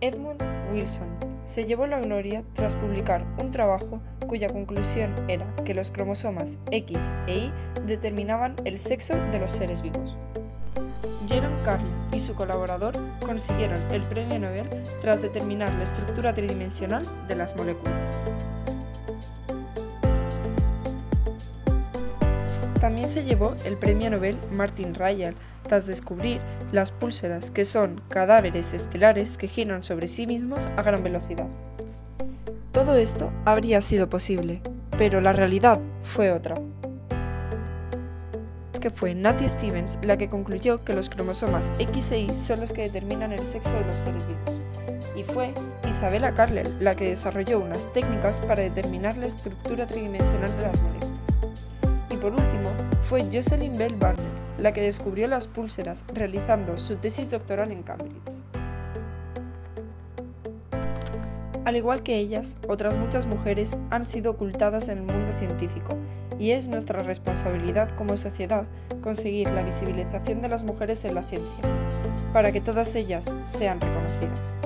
Edmund Wilson se llevó la gloria tras publicar un trabajo cuya conclusión era que los cromosomas X e Y determinaban el sexo de los seres vivos. Jerome Carney y su colaborador consiguieron el premio Nobel tras determinar la estructura tridimensional de las moléculas. También se llevó el premio Nobel Martin Rayl tras descubrir las púlsaras, que son cadáveres estelares que giran sobre sí mismos a gran velocidad. Todo esto habría sido posible, pero la realidad fue otra. Que fue Natty Stevens la que concluyó que los cromosomas X e Y son los que determinan el sexo de los seres vivos, y fue Isabella Carlyle la que desarrolló unas técnicas para determinar la estructura tridimensional de las moléculas. Y por último, fue Jocelyn Bell Barner la que descubrió las púlsaras realizando su tesis doctoral en Cambridge. Al igual que ellas, otras muchas mujeres han sido ocultadas en el mundo científico, y es nuestra responsabilidad como sociedad conseguir la visibilización de las mujeres en la ciencia, para que todas ellas sean reconocidas.